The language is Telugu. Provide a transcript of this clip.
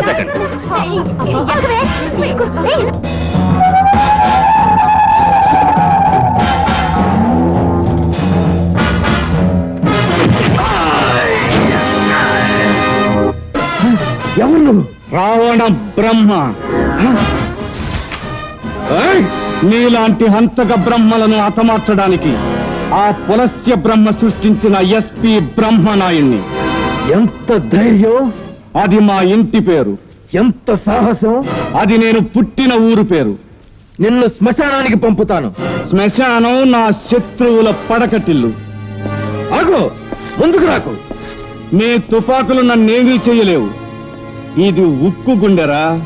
వదకండి. ఎవరు? రావణ బ్రహ్మ. నీలాంటి హంతక బ్రహ్మలను హతమార్చడానికి ఆ పులస్య బ్రహ్మ సృష్టించిన ఎస్పీ బ్రహ్మనాయుణ్ణి. ఎంత ధైర్యం! అది మా ఇంటి పేరు. ఎంత సాహసం! అది నేను పుట్టిన ఊరు పేరు. నిన్ను శ్మశానానికి పంపుతాను. శ్మశానం నా శత్రువుల పడకటిల్లు. ఆగు, ముందుకు రాకు. మీ తుపాకులు నన్నేమీ చెయ్యలేవు. ఇది ఉక్కు గుండెరా.